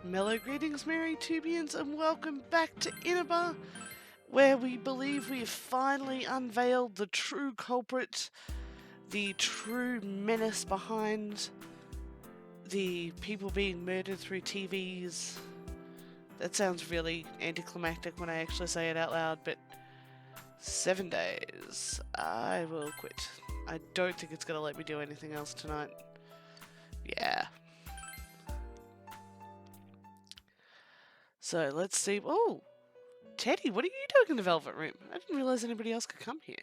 Mellow greetings, merry Tubians, and welcome back to Inaba, where we believe we have finally unveiled the true culprit, the true menace behind the people being murdered through TVs. That sounds really anticlimactic when I actually say it out loud, but 7 days. I will quit. I don't think it's going to let me do anything else tonight. Yeah. So let's see. Oh, Teddie, what are you doing in the Velvet Room? I didn't realize anybody else could come here.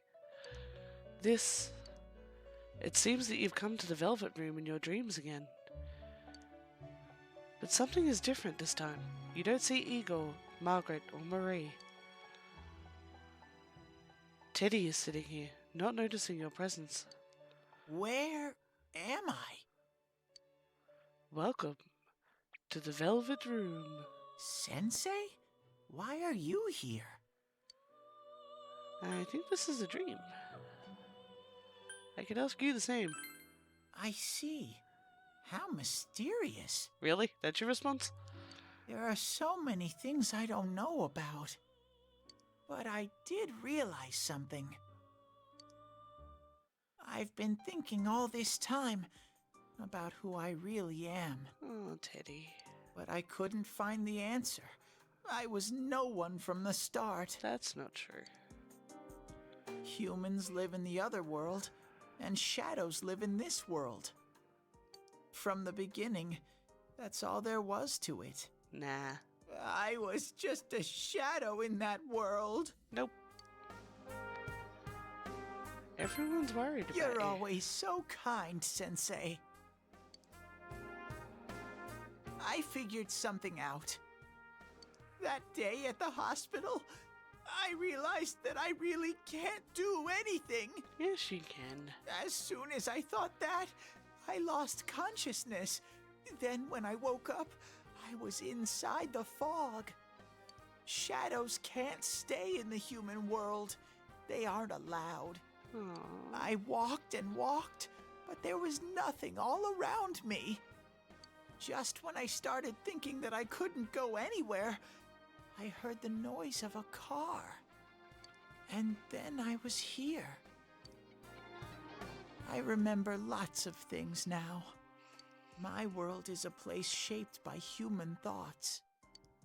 It seems that you've come to the Velvet Room in your dreams again. But something is different this time. You don't see Igor, Margaret, or Marie. Teddie is sitting here, not noticing your presence. Where am I? Welcome to the Velvet Room. Sensei? Why are you here? I think this is a dream. I could ask you the same. I see. How mysterious. Really? That's your response? There are so many things I don't know about. But I did realize something. I've been thinking all this time about who I really am. Oh, Teddie. But I couldn't find the answer. I was no one from the start. That's not true. Humans live in the other world, and shadows live in this world. From the beginning, that's all there was to it. Nah. I was just a shadow in that world. Nope. Everyone's worried about You're you. always so kind, Sensei. I figured something out. That day at the hospital, I realized that I really can't do anything. Yes, you can. As soon as I thought that, I lost consciousness. Then when I woke up, I was inside the fog. Shadows can't stay in the human world. They aren't allowed. Aww. I walked and walked, but there was nothing all around me. Just when I started thinking that I couldn't go anywhere, I heard the noise of a car. And then I was here. I remember lots of things now. My world is a place shaped by human thoughts.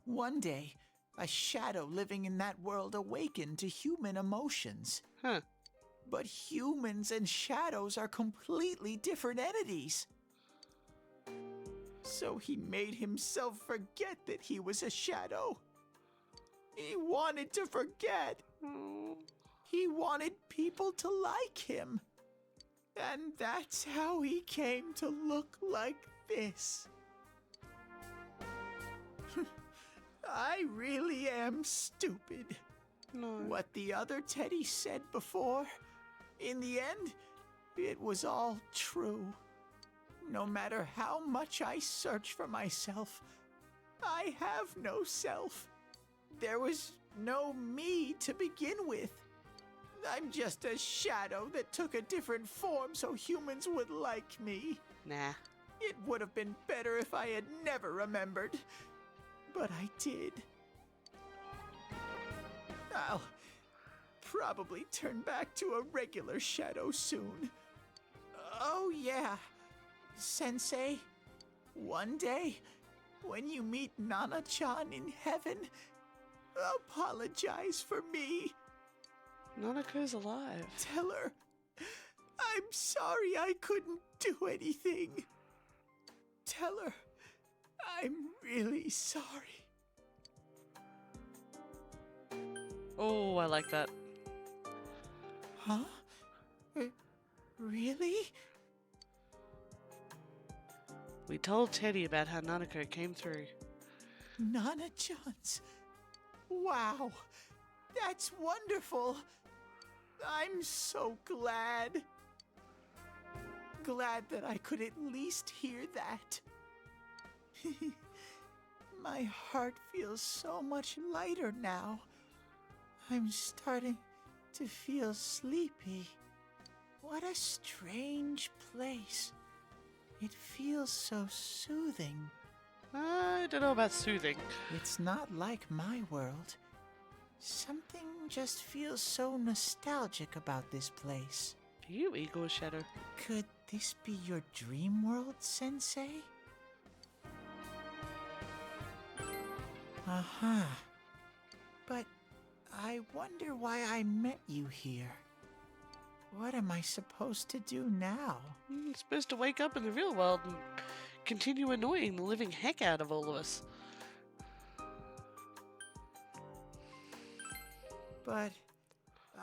One day, a shadow living in that world awakened to human emotions. Huh. But humans and shadows are completely different entities. So he made himself forget that he was a shadow. He wanted to forget. Oh. He wanted people to like him. And that's how he came to look like this. I really am stupid. No. What the other Teddie said before, in the end, it was all true. No matter how much I search for myself, I have no self. There was no me to begin with. I'm just a shadow that took a different form so humans would like me. Nah. It would have been better if I had never remembered, but I did. I'll probably turn back to a regular shadow soon. Oh yeah, Sensei, one day, when you meet Nana-chan in heaven, apologize for me. Nanako's alive. Tell her, I'm sorry I couldn't do anything. Tell her, I'm really sorry. Oh, I like that. Huh? Really? We told Teddie about how Nanako came through. Nana-chan's. Wow, that's wonderful. I'm so glad. Glad that I could at least hear that. My heart feels so much lighter now. I'm starting to feel sleepy. What a strange place. It feels so soothing. I don't know about soothing. It's not like my world. Something just feels so nostalgic about this place. Are you Igor Shadow? Could this be your dream world, Sensei? Uh-huh. But I wonder why I met you here. What am I supposed to do now? You're supposed to wake up in the real world and continue annoying the living heck out of all of us. But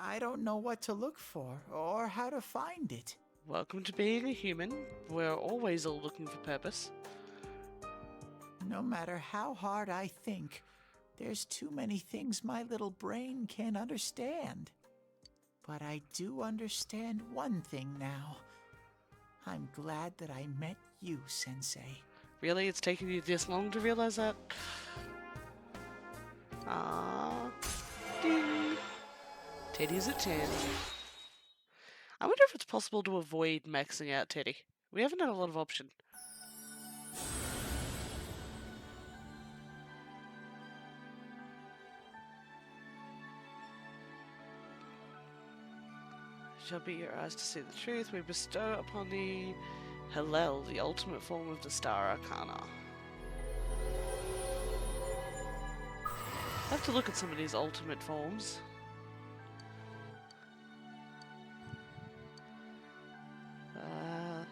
I don't know what to look for or how to find it. Welcome to being a human. We're always all looking for purpose. No matter how hard I think, there's too many things my little brain can't understand. But I do understand one thing now. I'm glad that I met you, Sensei. Really? It's taken you this long to realize that? Ah, ding. Teddy's at 10. I wonder if it's possible to avoid maxing out Teddie. We haven't had a lot of option. Shall be your eyes to see the truth. We bestow upon the Hillel, the ultimate form of the Star Arcana. I have to look at some of these ultimate forms.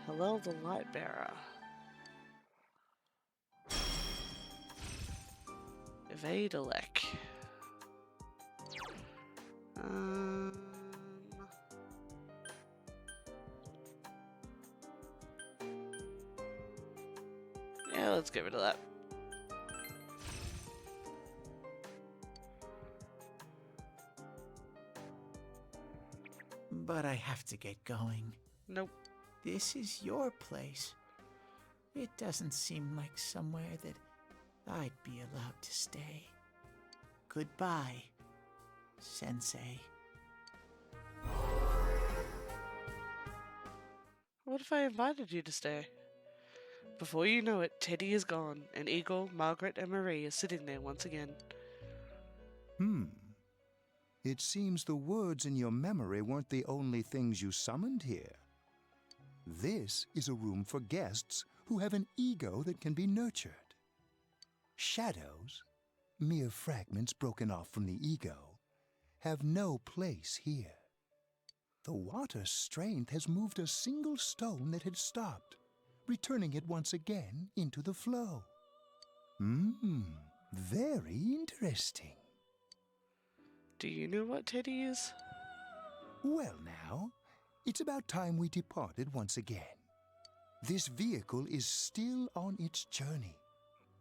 Hillel the Lightbearer. Evade Elec. Yeah, let's get rid of that. But I have to get going. Nope. This is your place. It doesn't seem like somewhere that I'd be allowed to stay. Goodbye, Sensei. What if I invited you to stay? Before you know it, Teddie is gone, and Igor, Margaret, and Marie are sitting there once again. It seems the words in your memory weren't the only things you summoned here. This is a room for guests who have an ego that can be nurtured. Shadows, mere fragments broken off from the ego, have no place here. The water's strength has moved a single stone that had stopped, returning it once again into the flow. Very interesting. Do you know what Teddie is? Well now, it's about time we departed once again. This vehicle is still on its journey.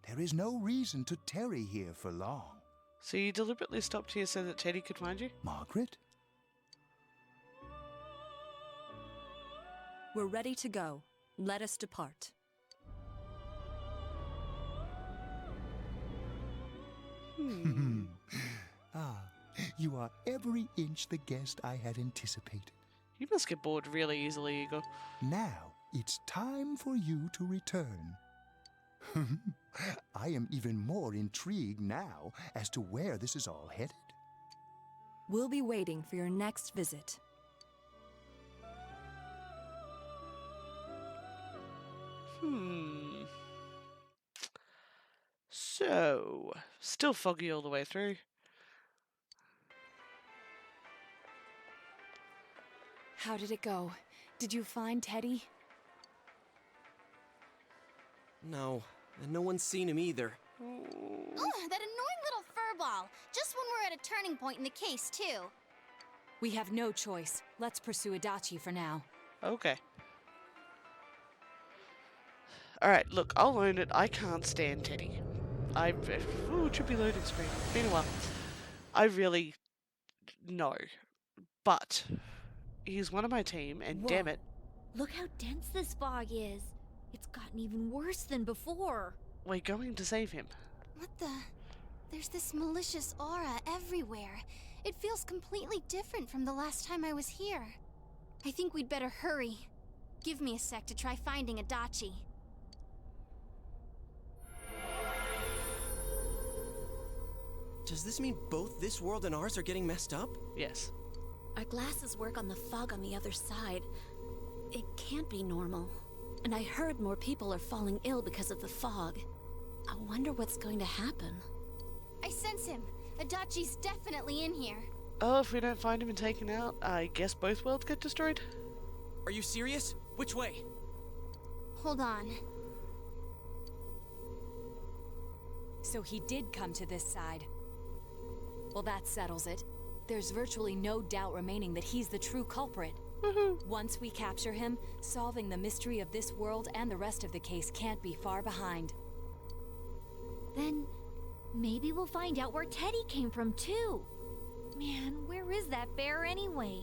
There is no reason to tarry here for long. So you deliberately stopped here so that Teddie could find you? Margaret? We're ready to go. Let us depart. You are every inch the guest I had anticipated. You must get bored really easily, Igor. Now, it's time for you to return. I am even more intrigued now as to where this is all headed. We'll be waiting for your next visit. So, still foggy all the way through. How did it go? Did you find Teddie? No, and no one's seen him either. Ugh, that annoying little furball. Just when we're at a turning point in the case, too. We have no choice. Let's pursue Adachi for now. Okay. Alright, look, I'll own it. I can't stand Teddie. Ooh, trippy loading screen. Been a while. I really... No. But... he's one of my team, and Whoa. damn it. Look how dense this fog is. It's gotten even worse than before. We're going to save him. What the... There's this malicious aura everywhere. It feels completely different from the last time I was here. I think we'd better hurry. Give me a sec to try finding Adachi. Does this mean both this world and ours are getting messed up? Yes. Our glasses work on the fog on the other side. It can't be normal. And I heard more people are falling ill because of the fog. I wonder what's going to happen. I sense him. Adachi's definitely in here. Oh, if we don't find him and take him out, I guess both worlds get destroyed? Are you serious? Which way? Hold on. So he did come to this side. Well, that settles it. There's virtually no doubt remaining that he's the true culprit. Once we capture him, solving the mystery of this world and the rest of the case can't be far behind. Then maybe we'll find out where Teddie came from too. Man, where is that bear anyway?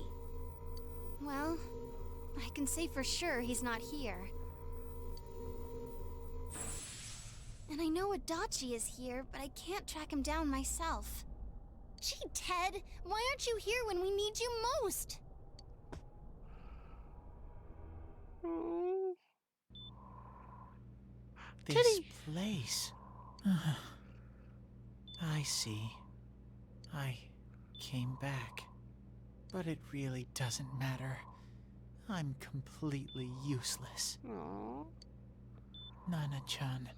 Well, I can say for sure he's not here. And I know Adachi is here, but I can't track him down myself. Gee, Ted, why aren't you here when we need you most? This Teddie. place. I see. I came back. But it really doesn't matter. I'm completely useless. Aww. Nana-chan,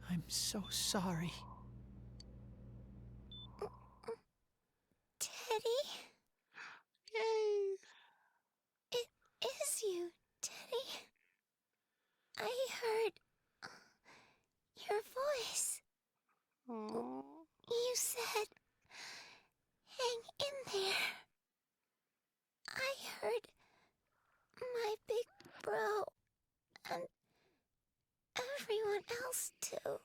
I'm so sorry. Teddie? Yay! It is you, Teddie. I heard your voice. Aww. You said, hang in there. I heard my big bro and everyone else too.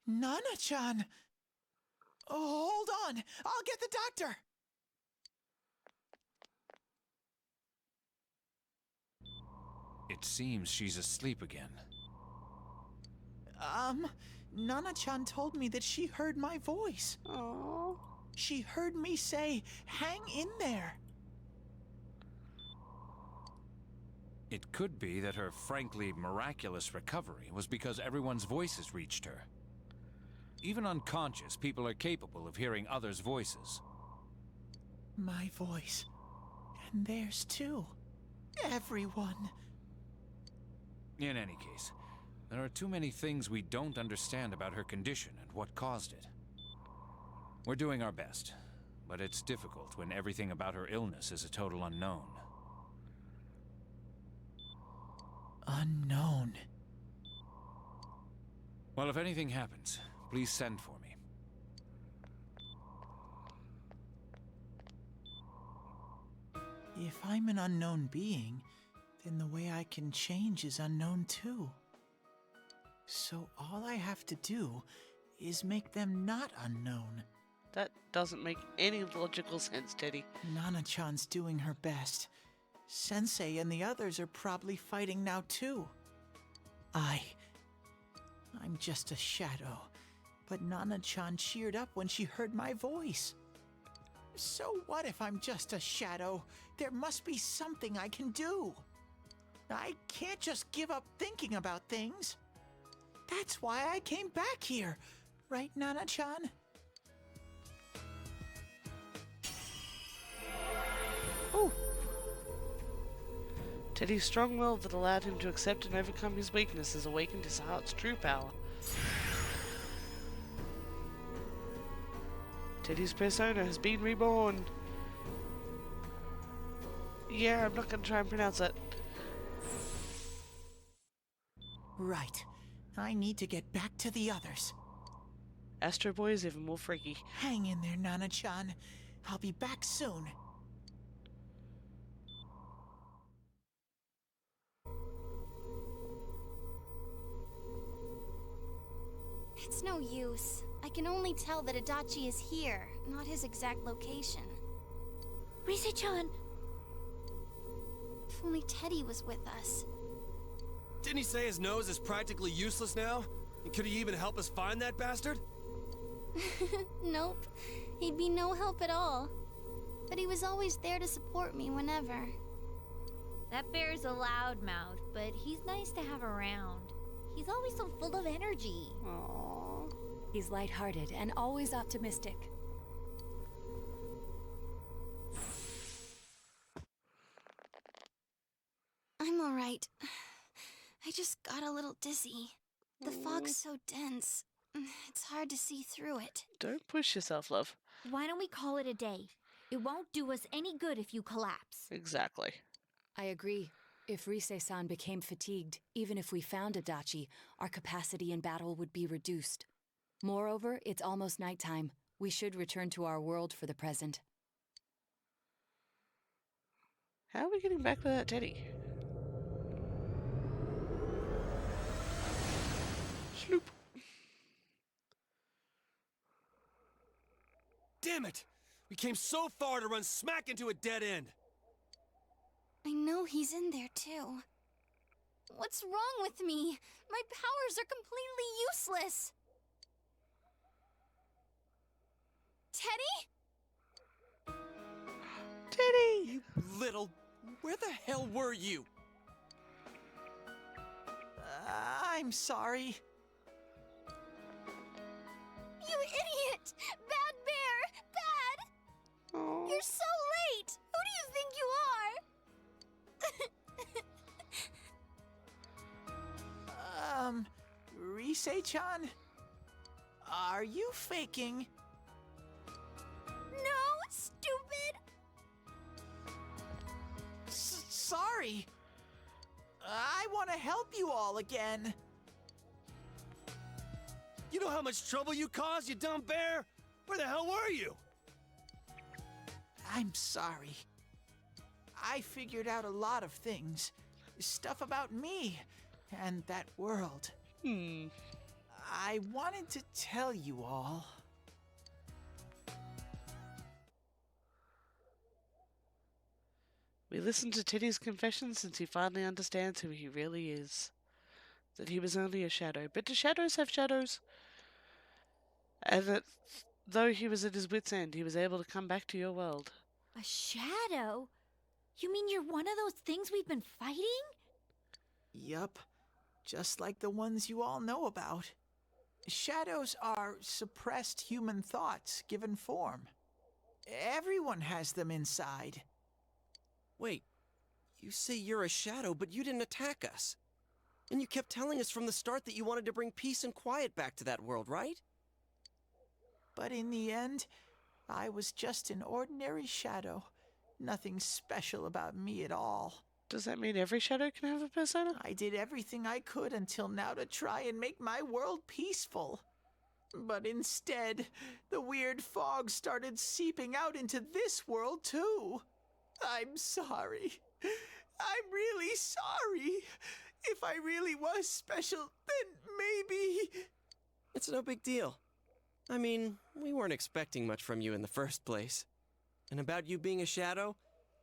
Nana-chan! Oh, hold on! I'll get the doctor! It seems she's asleep again. Nana-chan told me that she heard my voice. Aww. She heard me say, hang in there. It could be that her frankly miraculous recovery was because everyone's voices reached her. Even unconscious, people are capable of hearing others' voices. My voice. And theirs too. Everyone. In any case, there are too many things we don't understand about her condition and what caused it. We're doing our best, but it's difficult when everything about her illness is a total unknown. Unknown. Well, if anything happens, please send for me. If I'm an unknown being, then the way I can change is unknown too. So all I have to do is make them not unknown. That doesn't make any logical sense, Teddie. Nana-chan's doing her best. Sensei and the others are probably fighting now too. I'm just a shadow, but Nana-chan cheered up when she heard my voice. So what if I'm just a shadow? There must be something I can do. I can't just give up thinking about things. That's why I came back here. Right, Nana-chan? Oh! Teddie's strong will that allowed him to accept and overcome his weakness has awakened his heart's true power. Teddie's persona has been reborn. Yeah, I'm not going to try and pronounce that. Right. I need to get back to the others. Astro Boy is even more freaky. Hang in there, Nana-chan. I'll be back soon. It's no use. I can only tell that Adachi is here, not his exact location. Rise-chan! If only Teddie was with us. Didn't he say his nose is practically useless now? And could he even help us find that bastard? Nope. He'd be no help at all. But he was always there to support me whenever. That bear's a loudmouth, but he's nice to have around. He's always so full of energy. Aww. He's lighthearted and always optimistic. I'm alright. I just got a little dizzy. The fog's so dense. It's hard to see through it. Don't push yourself, love. Why don't we call it a day? It won't do us any good if you collapse. Exactly. I agree. If Rise-san became fatigued, even if we found Adachi, our capacity in battle would be reduced. Moreover, it's almost nighttime. We should return to our world for the present. How are we getting back to that Teddie? Sloop. Damn it! We came so far to run smack into a dead end. I know he's in there too. What's wrong with me? My powers are completely useless. Teddie? Teddie! You little... Where the hell were you? I'm sorry. You idiot! Bad bear! Bad! Aww. You're so late! Who do you think you are? Rise-chan? Are you faking? No, stupid! Sorry. I want to help you all again. You know how much trouble you caused, you dumb bear? Where the hell were you? I'm sorry. I figured out a lot of things. Stuff about me and that world. I wanted to tell you all. We listen to Teddie's confession since he finally understands who he really is. That he was only a shadow. But do shadows have shadows? And that though he was at his wit's end, he was able to come back to your world. A shadow? You mean you're one of those things we've been fighting? Yup, just like the ones you all know about. Shadows are suppressed human thoughts given form. Everyone has them inside. Wait, you say you're a shadow, but you didn't attack us. And you kept telling us from the start that you wanted to bring peace and quiet back to that world, right? But in the end, I was just an ordinary shadow. Nothing special about me at all. Does that mean every shadow can have a persona? I did everything I could until now to try and make my world peaceful. But instead, the weird fog started seeping out into this world too. I'm sorry. I'm really sorry. If I really was special, then maybe... It's no big deal. I mean, we weren't expecting much from you in the first place. And about you being a shadow,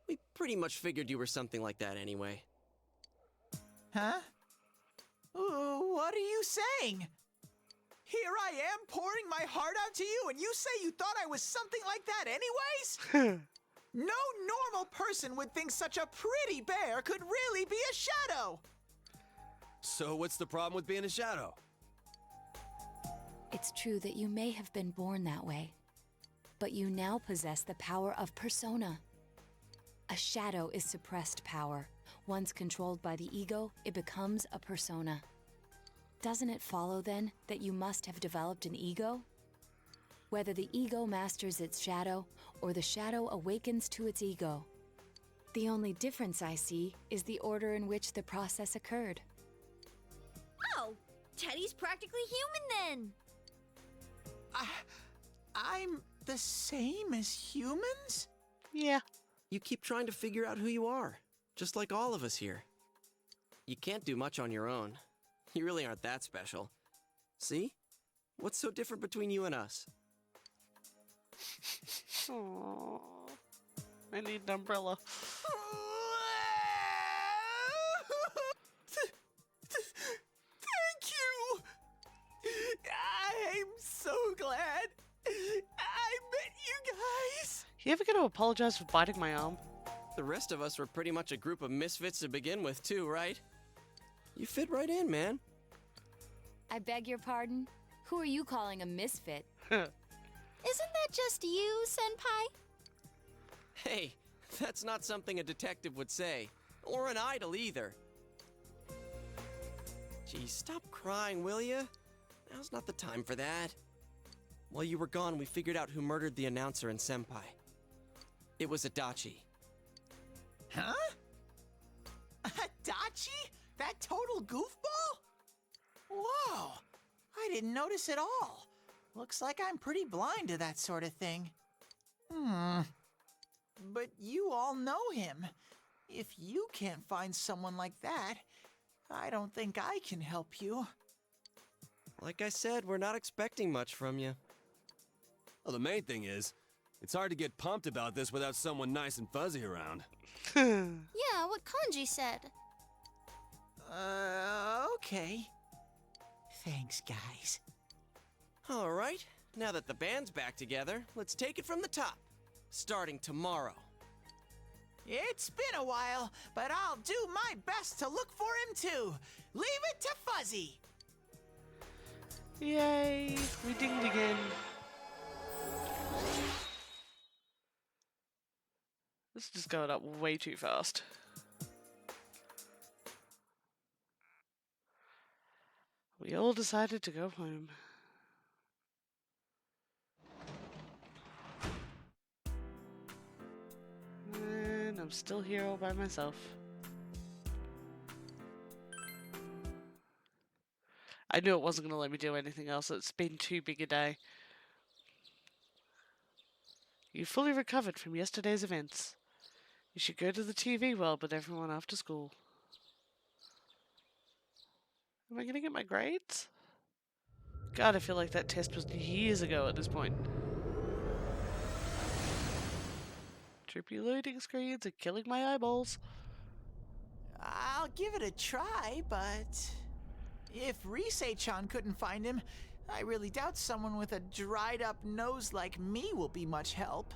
we pretty much figured you were something like that anyway. Huh? What are you saying? Here I am pouring my heart out to you, and you say you thought I was something like that anyways? No normal person would think such a pretty bear could really be a shadow! So what's the problem with being a shadow? It's true that you may have been born that way, but you now possess the power of persona. A shadow is suppressed power. Once controlled by the ego, it becomes a persona. Doesn't it follow, then, that you must have developed an ego? Whether the ego masters its shadow, or the shadow awakens to its ego. The only difference I see is the order in which the process occurred. Oh, Teddie's practically human then. I'm the same as humans? Yeah. You keep trying to figure out who you are, just like all of us here. You can't do much on your own. You really aren't that special. See? What's so different between you and us? Aww. I need an umbrella. Thank you! I'm so glad I met you guys! You ever gonna apologize for biting my arm? The rest of us were pretty much a group of misfits to begin with, too, right? You fit right in, man. I beg your pardon? Who are you calling a misfit? Isn't that just you, Senpai? Hey, that's not something a detective would say. Or an idol either. Gee, stop crying, will ya? Now's not the time for that. While you were gone, we figured out who murdered the announcer and Senpai. It was Adachi. Huh? Adachi? That total goofball? Whoa! I didn't notice at all. Looks like I'm pretty blind to that sort of thing. But you all know him. If you can't find someone like that, I don't think I can help you. Like I said, we're not expecting much from you. Well, the main thing is, it's hard to get pumped about this without someone nice and fuzzy around. Yeah, what Kanji said. Okay. Thanks, guys. All right, now that the band's back together, let's take it from the top. Starting tomorrow. It's been a while, but I'll do my best to look for him too. Leave it to Fuzzy. Yay! We dinged again. This is just going up way too fast. We all decided to go home. And I'm still here all by myself. I knew it wasn't going to let me do anything else. It's been too big a day. You fully recovered from yesterday's events. You should go to the TV world with everyone after school. Am I going to get my grades? God, I feel like that test was years ago at this point. Trippy loading screens are killing my eyeballs. I'll give it a try, but if Risei-chan couldn't find him, I really doubt someone with a dried-up nose like me will be much help.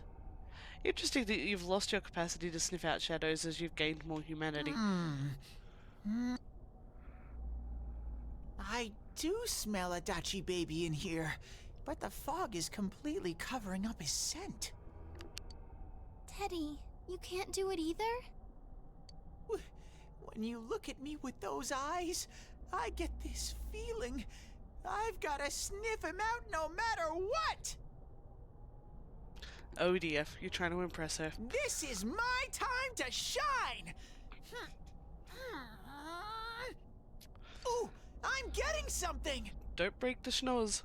Interesting that you've lost your capacity to sniff out shadows as you've gained more humanity. I do smell Adachi baby in here, but the fog is completely covering up his scent. Teddie, you can't do it either? When you look at me with those eyes, I get this feeling. I've got to sniff him out no matter what! Oh dear, you're trying to impress her. This is my time to shine! Ooh, I'm getting something! Don't break the schnoz.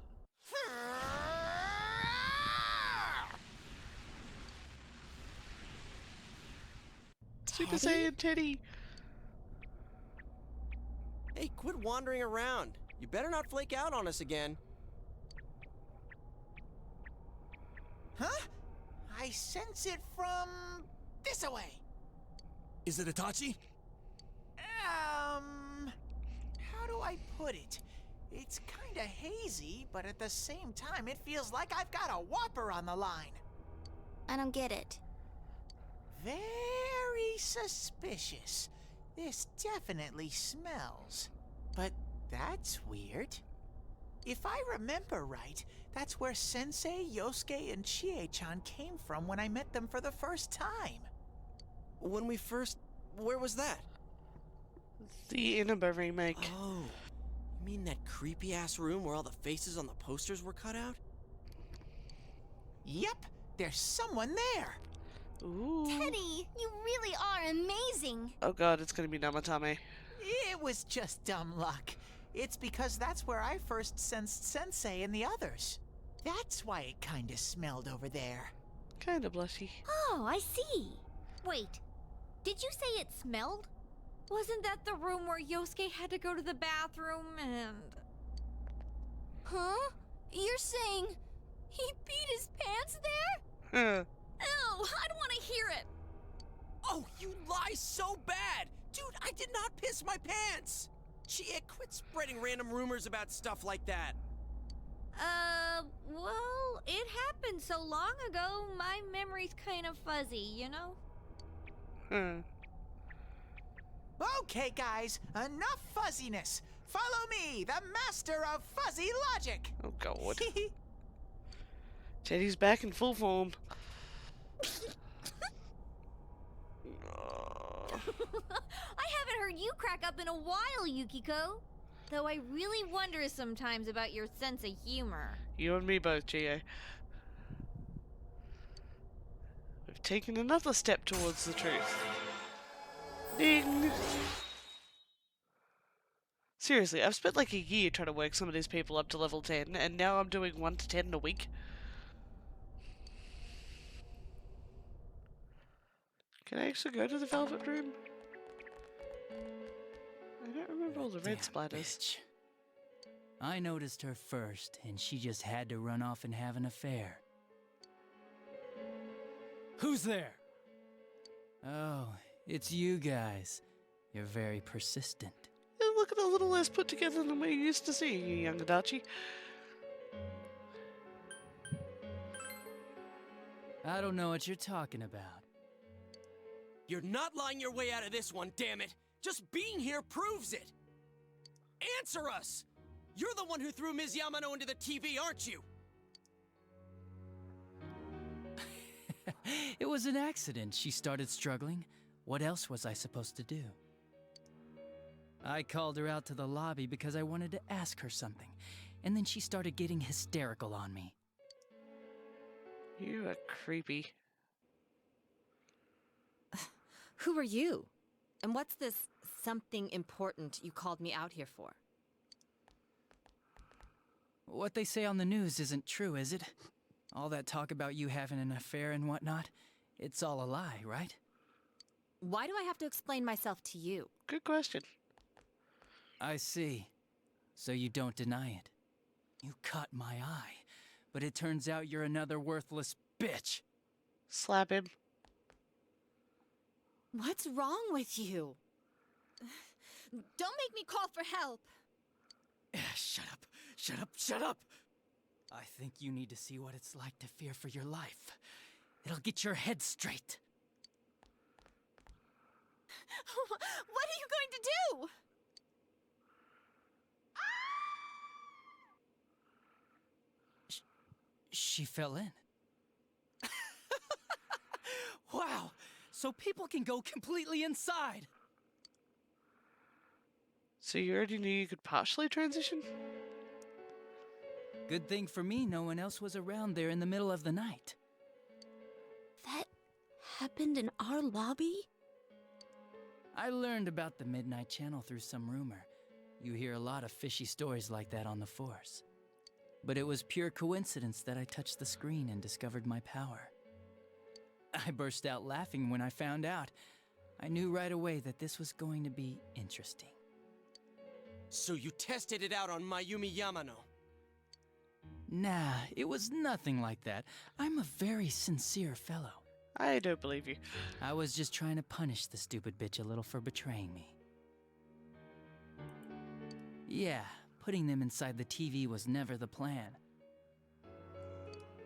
Super Saiyan Teddie! Hey, quit wandering around. You better not flake out on us again. Huh? I sense it from this away. Is it Itachi? How do I put it? It's kinda hazy, but at the same time, it feels like I've got a whopper on the line. I don't get it. Very suspicious. This definitely smells. But that's weird. If I remember right, that's where Sensei, Yosuke, and Chie-chan came from when I met them for the first time. When we first... Where was that? The Inaba remake. Oh, you mean that creepy-ass room where all the faces on the posters were cut out? Yep, there's someone there. Ooh. Teddie, you really are amazing. Oh god, it's gonna be Namatame. It was just dumb luck. It's because that's where I first sensed Sensei and the others. That's why it kinda smelled over there. Kinda blushy. Oh, I see. Wait, did you say it smelled? Wasn't that the room where Yosuke had to go to the bathroom and... Huh? You're saying he peed his pants there? Huh. Ew, I don't want to hear it. Oh, you lie so bad! Dude, I did not piss my pants! Chie, quit spreading random rumors about stuff like that. Well, it happened so long ago, my memory's kind of fuzzy, you know? Huh. Okay, guys, enough fuzziness. Follow me, the master of fuzzy logic. Oh god. Teddie's back in full form. I haven't heard you crack up in a while, Yukiko. Though I really wonder sometimes about your sense of humor. You and me both, Gio. We've taken another step towards the truth. Ding! Seriously, I've spent like a year trying to work some of these people up to level 10, and now I'm doing 1 to 10 in a week. Can I actually go to the Velvet Room? I don't remember all the red splatters. Bitch. I noticed her first, and she just had to run off and have an affair. Who's there? Oh, it's you guys. You're very persistent. You look a little less put together than we're used to seeing you, young Adachi. I don't know what you're talking about. You're not lying your way out of this one, damn it! Just being here proves it! Answer us! You're the one who threw Ms. Yamano into the TV, aren't you? It was an accident. She started struggling. What else was I supposed to do? I called her out to the lobby because I wanted to ask her something, and then she started getting hysterical on me. You are creepy. Who are you? And what's this something important you called me out here for? What they say on the news isn't true, is it? All that talk about you having an affair and whatnot, it's all a lie, right? Why do I have to explain myself to you? Good question. I see. So you don't deny it. You caught my eye, but it turns out you're another worthless bitch. Slap him. What's wrong with you? Don't make me call for help. Shut up, shut up, shut up! I think you need to see what it's like to fear for your life. It'll get your head straight. What are you going to do? She fell in. Wow, so people can go completely inside. So you already knew you could partially transition? Good thing for me, no one else was around there in the middle of the night. That happened in our lobby? I learned about the Midnight Channel through some rumor. You hear a lot of fishy stories like that on the Force. But it was pure coincidence that I touched the screen and discovered my power. I burst out laughing when I found out. I knew right away that this was going to be interesting. So you tested it out on Mayumi Yamano? Nah, it was nothing like that. I'm a very sincere fellow. I don't believe you. I was just trying to punish the stupid bitch a little for betraying me. Yeah, putting them inside the TV was never the plan.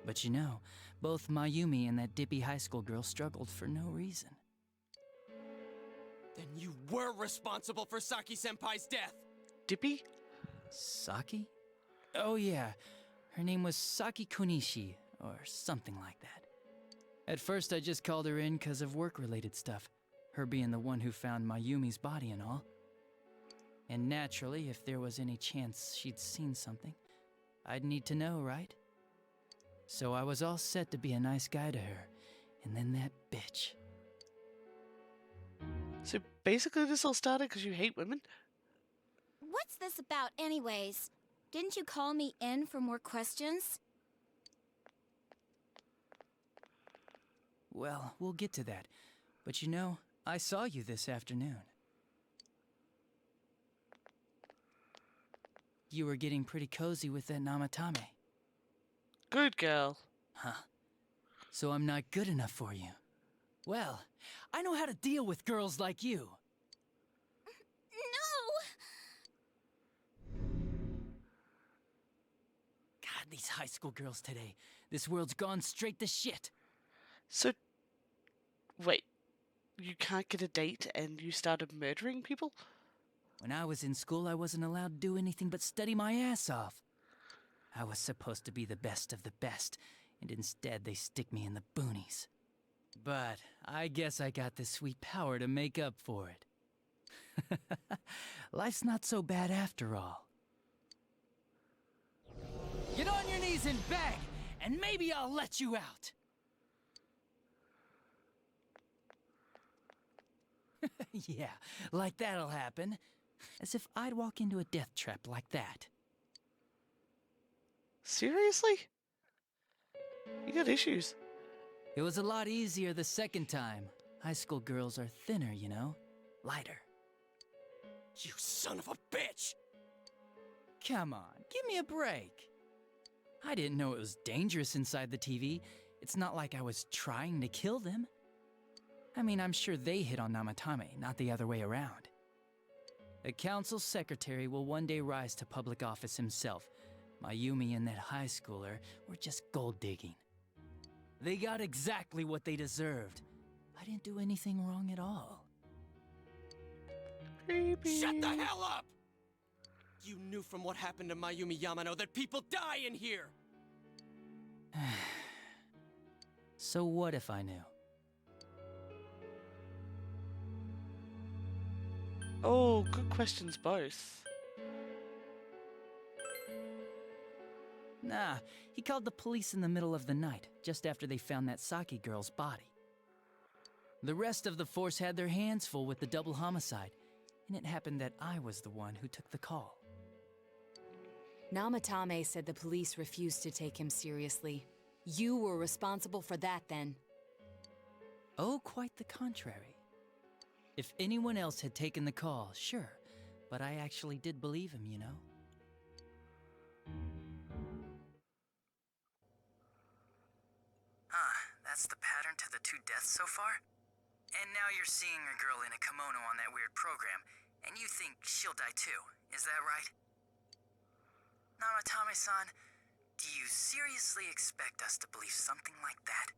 But you know, both Mayumi and that dippy high school girl struggled for no reason. Then you were responsible for Saki-senpai's death! Dippy? Saki? Oh yeah, her name was Saki Konishi, or something like that. At first I just called her in 'cause of work-related stuff, her being the one who found Mayumi's body and all. And naturally, if there was any chance she'd seen something, I'd need to know, right? So I was all set to be a nice guy to her, and then that bitch. So basically this all started because you hate women? What's this about anyways? Didn't you call me in for more questions? Well, we'll get to that. But you know, I saw you this afternoon. You were getting pretty cozy with that Namatame. Good girl. Huh. So I'm not good enough for you. Well, I know how to deal with girls like you. No! God, these high school girls today. This world's gone straight to shit. So, wait. You can't get a date and you started murdering people? When I was in school, I wasn't allowed to do anything but study my ass off. I was supposed to be the best of the best, and instead they stick me in the boonies. But I guess I got the sweet power to make up for it. Life's not so bad after all. Get on your knees and beg, and maybe I'll let you out. Yeah, like that'll happen. As if I'd walk into a death trap like that. Seriously? You got issues. It was a lot easier the second time. High school girls are thinner, you know? Lighter. You son of a bitch! Come on, give me a break. I didn't know it was dangerous inside the TV. It's not like I was trying to kill them. I mean, I'm sure they hit on Namatame, not the other way around. A council secretary will one day rise to public office himself. Mayumi and that high schooler were just gold digging. They got exactly what they deserved. I didn't do anything wrong at all. Creepy. Shut the hell up! You knew from what happened to Mayumi Yamano that people die in here! So what if I knew? Oh, good questions both. Nah, he called the police in the middle of the night, just after they found that Saki girl's body. The rest of the force had their hands full with the double homicide, and it happened that I was the one who took the call. Namatame said the police refused to take him seriously. You were responsible for that then. Oh, quite the contrary. If anyone else had taken the call, sure, but I actually did believe him, you know? That's the pattern to the 2 deaths so far? And now you're seeing a girl in a kimono on that weird program, and you think she'll die too, is that right? Namatame-san, do you seriously expect us to believe something like that?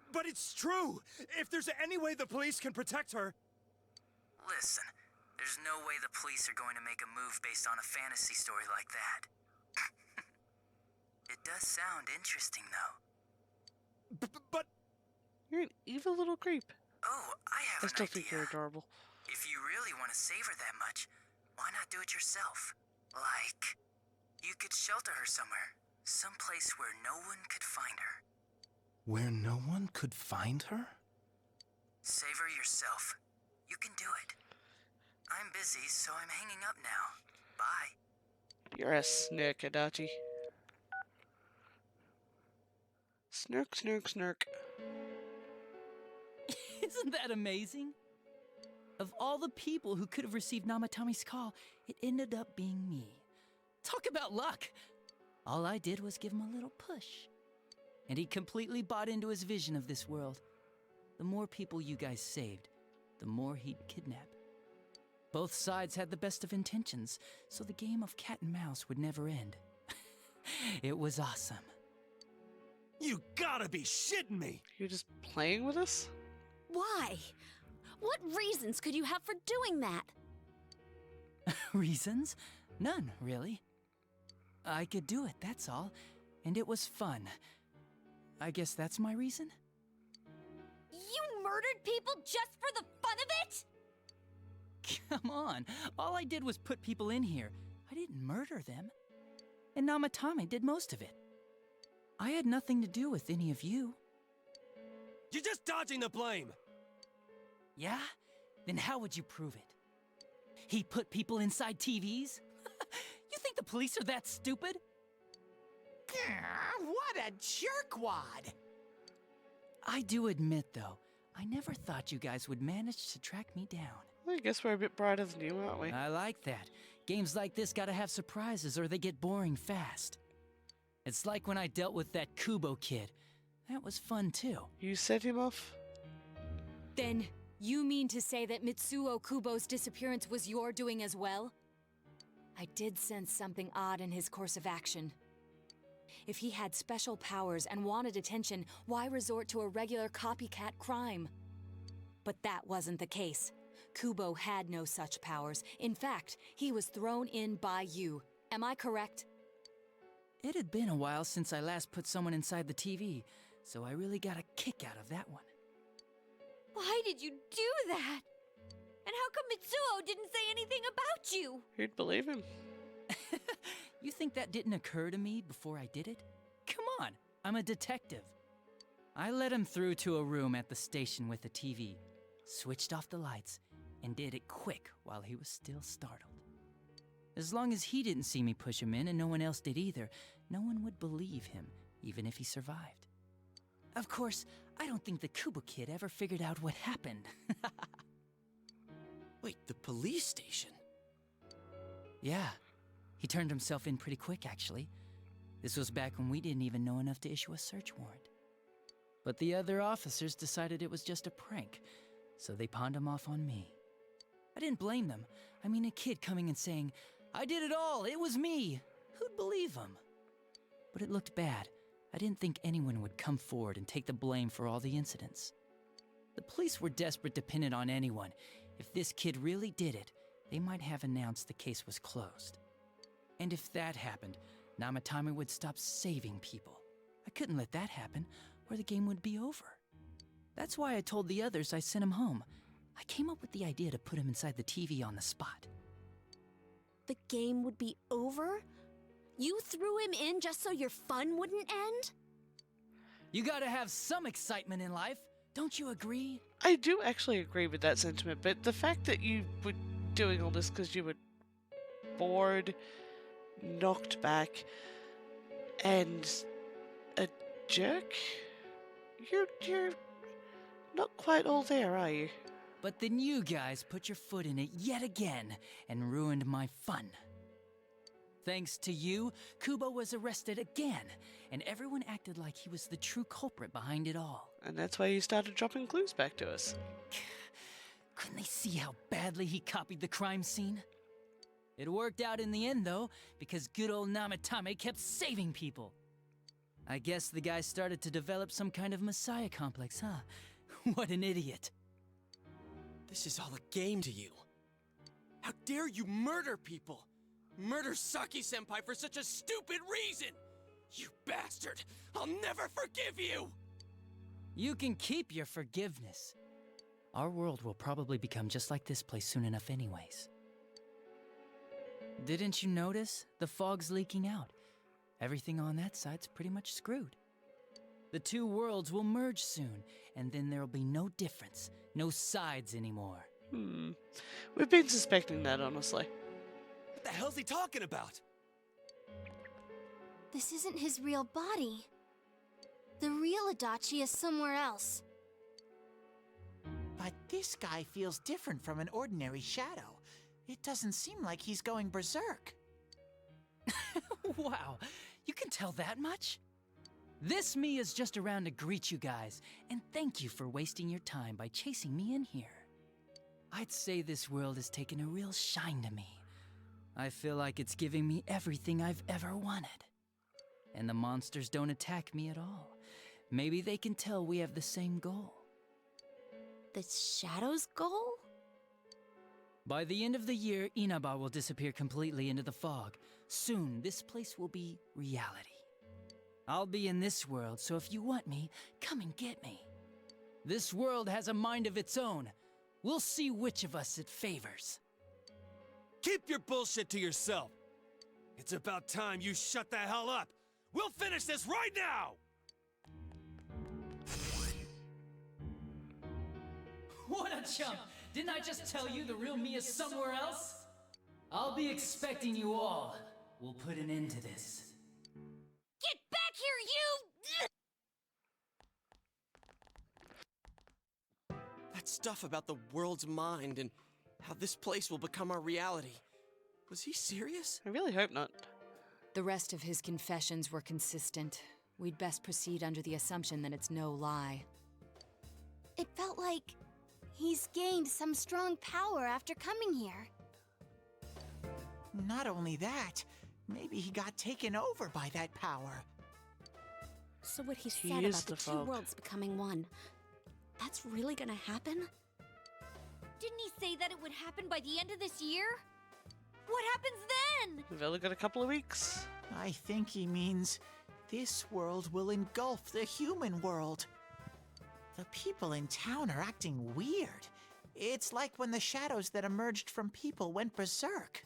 But it's true! If there's any way the police can protect her... Listen, there's no way the police are going to make a move based on a fantasy story like that. It does sound interesting, though. But... You're an evil little creep. Oh, I have I an still think idea. you're adorable. If you really want to save her that much, why not do it yourself? Like, you could shelter her somewhere. Someplace where no one could find her. Where no one could find her? Save her yourself. You can do it. I'm busy, so I'm hanging up now. Bye. You're a snurk, Adachi. Snurk, snurk, snurk. Isn't that amazing? Of all the people who could have received Namatame's call, it ended up being me. Talk about luck! All I did was give him a little push. And he completely bought into his vision of this world. The more people you guys saved, the more he'd kidnap. Both sides had the best of intentions, so the game of cat and mouse would never end. It was awesome. You gotta be shitting me! You're just playing with us? Why? What reasons could you have for doing that? Reasons? None, really. I could do it, that's all. And it was fun. I guess that's my reason? You murdered people just for the fun of it? Come on, all I did was put people in here. I didn't murder them. And Namatame did most of it. I had nothing to do with any of you. You're just dodging the blame! Yeah? Then how would you prove it? He put people inside TVs? You think the police are that stupid? What a jerkwad! I do admit, though, I never thought you guys would manage to track me down. I guess we're a bit brighter than you, aren't we? I like that. Games like this gotta have surprises or they get boring fast. It's like when I dealt with that Kubo kid. That was fun, too. You set him off? Then, you mean to say that Mitsuo Kubo's disappearance was your doing as well? I did sense something odd in his course of action. If he had special powers and wanted attention, why resort to a regular copycat crime? But that wasn't the case. Kubo had no such powers. In fact, he was thrown in by you. Am I correct? It had been a while since I last put someone inside the TV, so I really got a kick out of that one. Why did you do that? And how come Mitsuo didn't say anything about you? Who'd believe him? You think that didn't occur to me before I did it? Come on, I'm a detective. I let him through to a room at the station with a TV, switched off the lights, and did it quick while he was still startled. As long as he didn't see me push him in and no one else did either, no one would believe him, even if he survived. Of course, I don't think the Kubo kid ever figured out what happened. Wait, the police station? Yeah, he turned himself in pretty quick, actually. This was back when we didn't even know enough to issue a search warrant. But the other officers decided it was just a prank, so they pawned him off on me. I didn't blame them. I mean, a kid coming and saying, "I did it all, it was me." Who'd believe him? But it looked bad. I didn't think anyone would come forward and take the blame for all the incidents. The police were desperate to pin it on anyone. If this kid really did it, they might have announced the case was closed. And if that happened, Namatame would stop saving people. I couldn't let that happen, or the game would be over. That's why I told the others I sent him home. I came up with the idea to put him inside the TV on the spot. The game would be over? You threw him in just so your fun wouldn't end? You gotta have some excitement in life, don't you agree? I do actually agree with that sentiment, but the fact that you were doing all this because you were bored, knocked back, and a jerk? You're not quite all there, are you? But then you guys put your foot in it yet again and ruined my fun. Thanks to you, Kubo was arrested again, and everyone acted like he was the true culprit behind it all. And that's why you started dropping clues back to us. Couldn't they see how badly he copied the crime scene? It worked out in the end, though, because good old Namatame kept saving people. I guess the guy started to develop some kind of messiah complex, huh? What an idiot. This is all a game to you. How dare you murder people? Murder Saki-senpai for such a stupid reason! You bastard! I'll never forgive you! You can keep your forgiveness. Our world will probably become just like this place soon enough anyways. Didn't you notice? The fog's leaking out. Everything on that side's pretty much screwed. The two worlds will merge soon, and then there'll be no difference, no sides anymore. We've been suspecting that, honestly. What the hell's he talking about? This isn't his real body. The real Adachi is somewhere else. But this guy feels different from an ordinary shadow. It doesn't seem like he's going berserk. Wow, you can tell that much? This me is just around to greet you guys, and thank you for wasting your time by chasing me in here. I'd say this world has taken a real shine to me. I feel like it's giving me everything I've ever wanted. And the monsters don't attack me at all. Maybe they can tell we have the same goal. The Shadow's goal? By the end of the year, Inaba will disappear completely into the fog. Soon, this place will be reality. I'll be in this world, so if you want me, come and get me. This world has a mind of its own. We'll see which of us it favors. Keep your bullshit to yourself. It's about time you shut the hell up. We'll finish this right now! What a chump! Didn't I just tell you the real me is somewhere else? I'll be expecting you all. We'll put an end to this. Get back here, you! That stuff about the world's mind and how this place will become our reality. Was he serious? I really hope not. The rest of his confessions were consistent. We'd best proceed under the assumption that it's no lie. It felt like he's gained some strong power after coming here. Not only that, maybe he got taken over by that power. So what he He said is about the the two fog. worlds becoming one, that's really gonna happen? Didn't he say that it would happen by the end of this year? What happens then? We've only got a couple of weeks. I think he means this world will engulf the human world. The people in town are acting weird. It's like when the shadows that emerged from people went berserk.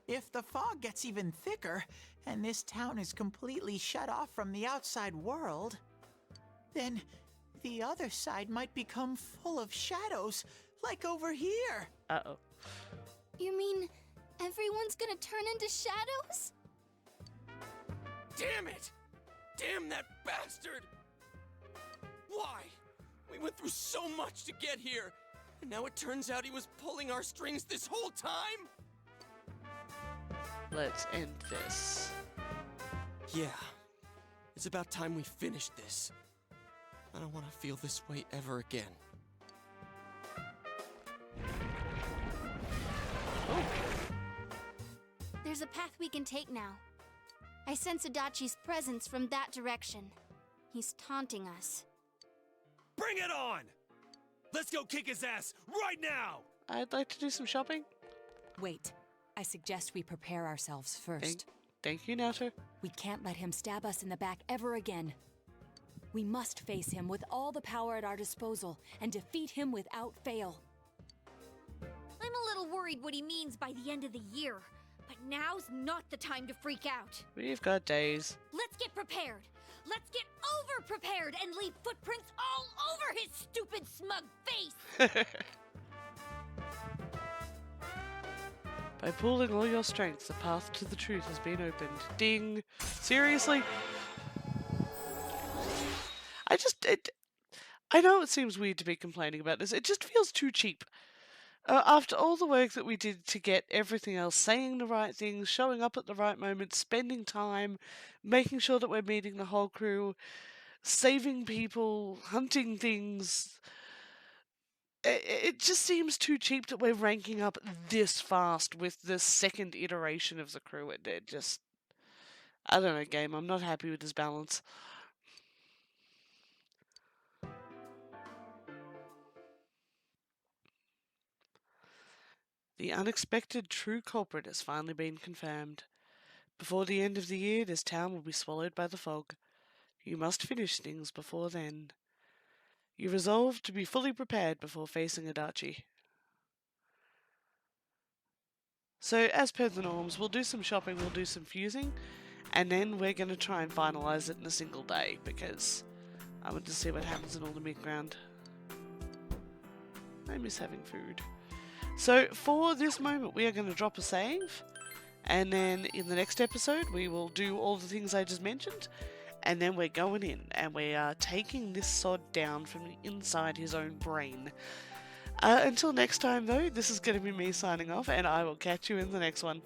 If the fog gets even thicker, and this town is completely shut off from the outside world, then the other side might become full of shadows, like over here. Uh-oh. You mean everyone's gonna turn into shadows? Damn it! Damn that bastard! Why? We went through so much to get here, and now it turns out he was pulling our strings this whole time? Let's end this. Yeah. It's about time we finished this. I don't want to feel this way ever again. There's a path we can take now. I sense Adachi's presence from that direction. He's taunting us. Bring it on! Let's go kick his ass right now! I'd like to do some shopping. Wait. I suggest we prepare ourselves first. Thank you, Natter. We can't let him stab us in the back ever again. We must face him with all the power at our disposal and defeat him without fail. I'm a little worried what he means by the end of the year, but now's not the time to freak out. We've got days. Let's get prepared. Let's get over-prepared and leave footprints all over his stupid, smug face! By pooling all your strengths, the path to the truth has been opened. Ding! Seriously? I know it seems weird to be complaining about this. It just feels too cheap. After all the work that we did to get everything else, saying the right things, showing up at the right moment, spending time, making sure that we're meeting the whole crew, saving people, hunting things, it just seems too cheap that we're ranking up this fast with the second iteration of the crew. It just... I don't know, game. I'm not happy with this balance. The unexpected true culprit has finally been confirmed. Before the end of the year, this town will be swallowed by the fog. You must finish things before then. You resolve to be fully prepared before facing Adachi. So, as per the norms, we'll do some shopping, we'll do some fusing, and then we're going to try and finalise it in a single day, because I want to see what happens in all the mid-ground. I miss having food. So, for this moment, we are going to drop a save, and then in the next episode, we will do all the things I just mentioned, and then we're going in, and we are taking this sod down from inside his own brain. Until next time, though, this is going to be me signing off, and I will catch you in the next one.